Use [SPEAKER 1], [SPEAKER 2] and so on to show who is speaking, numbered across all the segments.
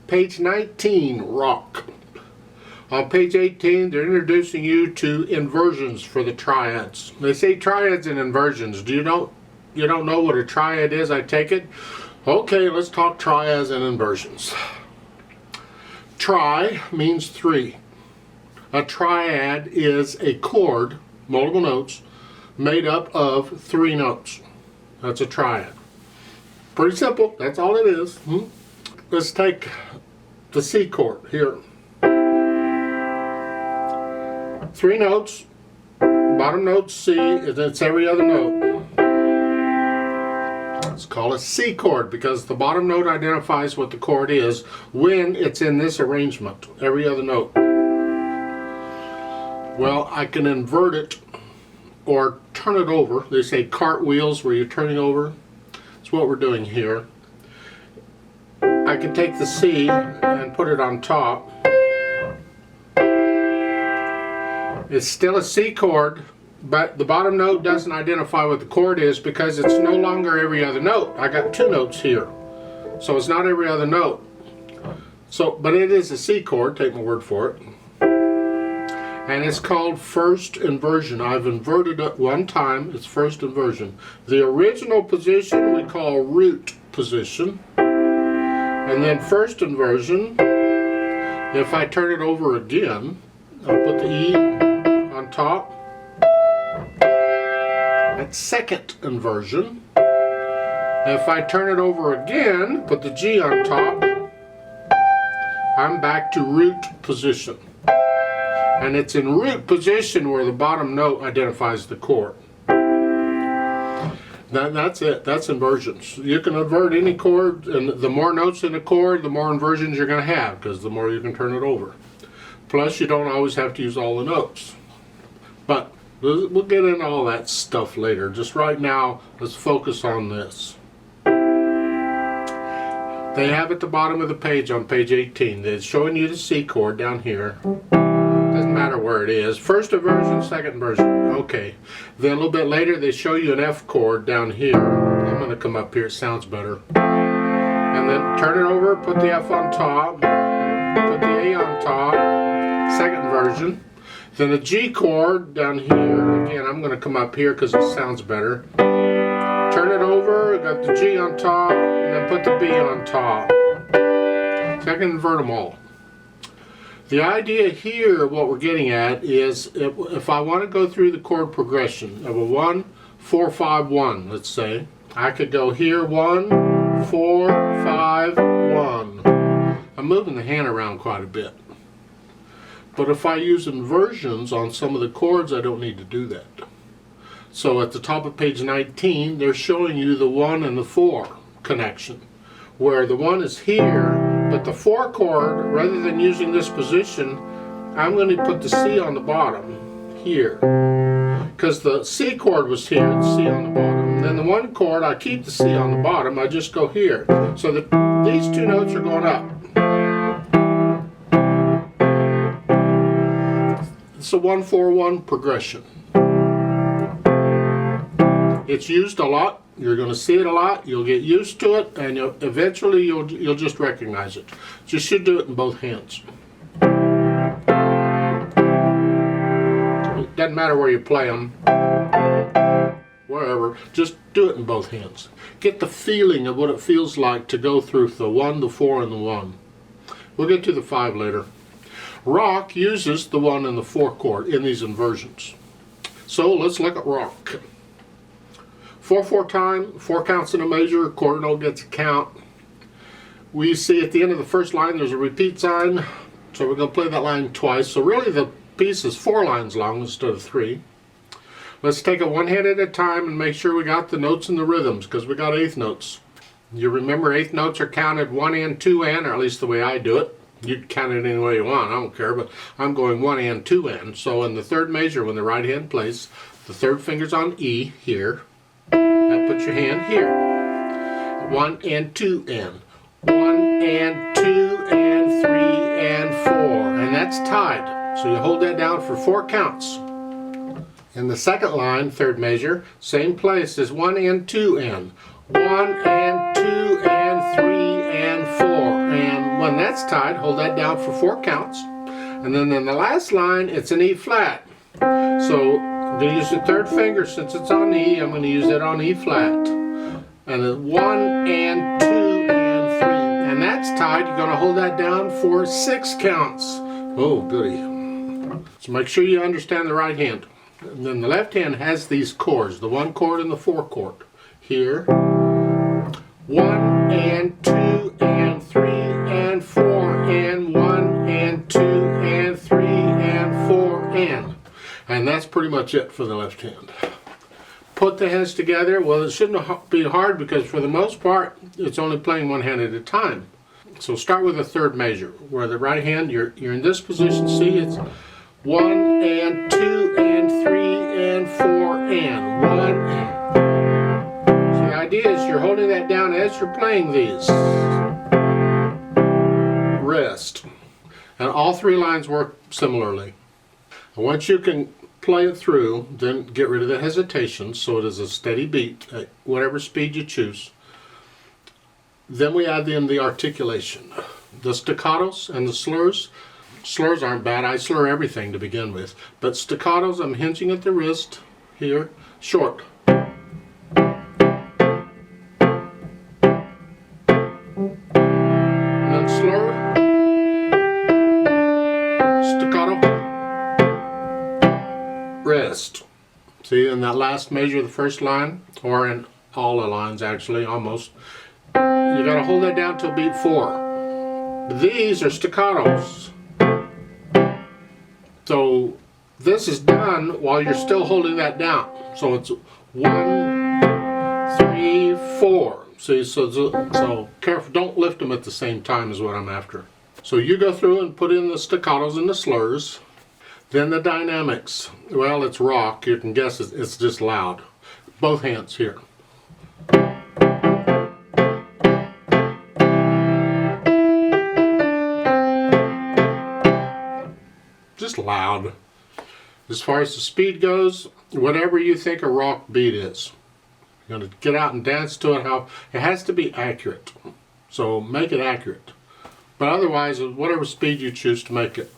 [SPEAKER 1] Page 19, rock. On page 18, they're introducing you to inversions for the triads. They say triads and inversions. You don't know what a triad is, I take it? Okay, let's talk triads and inversions. Tri means three. A triad is a chord, multiple notes, made up of three notes. That's a triad. Pretty simple, that's all it is. Let's take the C chord here. Three notes, bottom note C, and it's every other note. It's called a C chord because the bottom note identifies what the chord is when it's in this arrangement, every other note. Well, I can invert it or turn it over. They say cartwheels where you're turning over. That's what we're doing here. I can take the C and put it on top. It's still a C chord, but the bottom note doesn't identify what the chord is because it's no longer every other note. I got two notes here, so it's not every other note. So, but it is a C chord, take my word for it. And it's called first inversion. I've inverted it one time, it's first inversion. The original position we call root position. And then first inversion, if I turn it over again, I'll put the E on top. That's second inversion. If I turn it over again, put the G on top, I'm back to root position. And it's in root position where the bottom note identifies the chord. That's it. That's inversions. You can invert any chord, and the more notes in a chord, the more inversions you're going to have, because the more you can turn it over. Plus, you don't always have to use all the notes. But we'll get into all that stuff later. Just right now, let's focus on this. They have at the bottom of the page on page 18, they're showing you the C chord down here. Doesn't matter where it is. First inversion, second inversion. Okay. Then a little bit later they show you an F chord down here. I'm going to come up here, it sounds better. And then turn it over, put the F on top, put the A on top, second inversion. Then a G chord down here. Again, I'm going to come up here because it sounds better. Turn it over, got the G on top, and then put the B on top. So I can invert them all. The idea here, what we're getting at, is if I want to go through the chord progression of a 1, 4, 5, 1, let's say, I could go here 1, 4, 5, 1. I'm moving the hand around quite a bit. But if I use inversions on some of the chords, I don't need to do that. So at the top of page 19, they're showing you the 1 and the 4 connection, where the 1 is here, but the 4 chord, rather than using this position, I'm going to put the C on the bottom here. Because the C chord was here, the C on the bottom. Then the 1 chord, I keep the C on the bottom, I just go here. So that these two notes are going up. It's a 1-4-1 progression. It's used a lot. You're going to see it a lot. You'll get used to it, and eventually you'll just recognize it. You should do it in both hands. It doesn't matter where you play them, wherever. Just do it in both hands. Get the feeling of what it feels like to go through the 1, the 4, and the 1. We'll get to the 5 later. Rock uses the 1 and the 4 chord in these inversions. So let's look at rock. 4/4 time, 4 counts in a measure, quarter note gets a count. We see at the end of the first line there's a repeat sign, so we're going to play that line twice. So really the piece is 4 lines long instead of 3. Let's take it one hand at a time and make sure we got the notes and the rhythms, because we got eighth notes. You remember eighth notes are counted 1 and 2 and, or at least the way I do it. You can count it any way you want, I don't care, but I'm going 1 and 2 and. So in the third measure, when the right hand plays, the third finger's on E here. Now put your hand here. 1 and 2 and. 1 and 2 and 3 and 4. And that's tied. So you hold that down for 4 counts. In the second line, third measure, same place as 1 and 2 and. 1 and 2 and 3 and 4. And when that's tied. Hold that down for 4 counts. And then in the last line, it's an E flat. So I'm going to use the 3rd finger since it's on E. I'm going to use it on E flat. And then 1 and 2 and 3. And that's tied. You're going to hold that down for 6 counts. Oh, goody. So make sure you understand the right hand. And then the left hand has these chords, the 1 chord and the 4 chord. Here, 1 and 2 and 3 and 4 and 1 and 2 and 3 and 4 and that's pretty much it for the left hand. Put the hands together. Well, it shouldn't be hard because for the most part it's only playing one hand at a time. So start with a 3rd measure where the right hand, you're in this position. See, it's 1 and 2 and 3 and 4 and 1. So the idea is you're holding that down as you're playing these. Rest. And all 3 lines work similarly. And once you can play it through, then get rid of the hesitation so it is a steady beat at whatever speed you choose. Then we add in the articulation. The staccatos and the slurs. Slurs aren't bad. I slur everything to begin with. But staccatos, I'm hinging at the wrist here, short. And then slur, staccato, rest. See, in that last measure of the 1st line, or in all the lines actually, almost, you got to hold that down till beat 4. These are staccatos. So this is done while you're still holding that down. So it's 1, 3, 4. See, so careful, don't lift them at the same time is what I'm after. So you go through and put in the staccatos and the slurs. Then the dynamics. Well, it's rock. You can guess it's just loud. Both hands here. Just loud. As far as the speed goes, whatever you think a rock beat is. You're going to get out and dance to it. It has to be accurate. So make it accurate. But otherwise, whatever speed you choose to make it.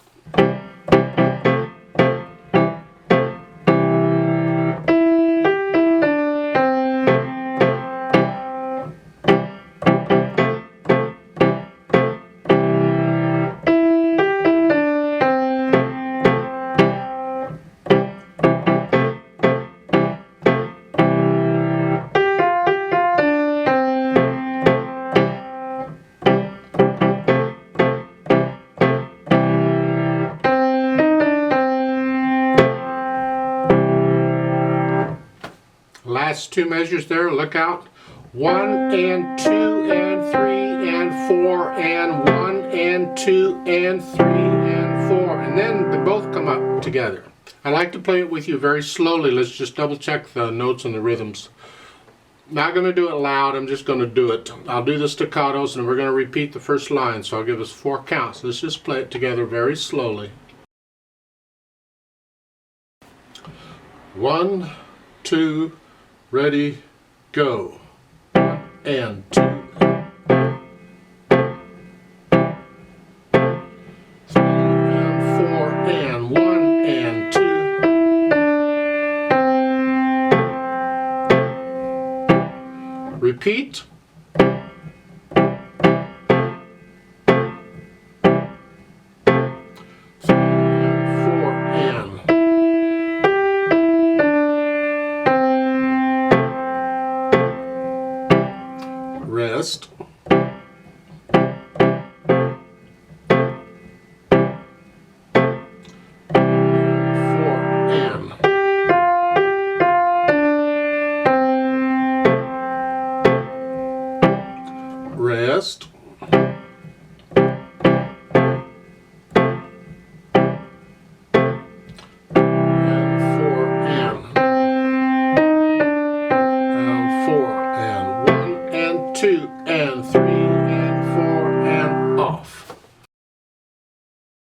[SPEAKER 1] Last 2 measures there, look out. 1 and 2 and 3 and 4 and 1 and 2 and 3 and 4. And then they both come up together. I like to play it with you very slowly. Let's just double check the notes and the rhythms. Not going to do it loud, I'm just going to do it. I'll do the staccatos and we're going to repeat the 1st line. So I'll give us 4 counts. Let's just play it together very slowly. 1, 2, ready, go. 1 and 2. 3 and 4 and 1 and 2. Repeat. 3 and 4 and. Rest.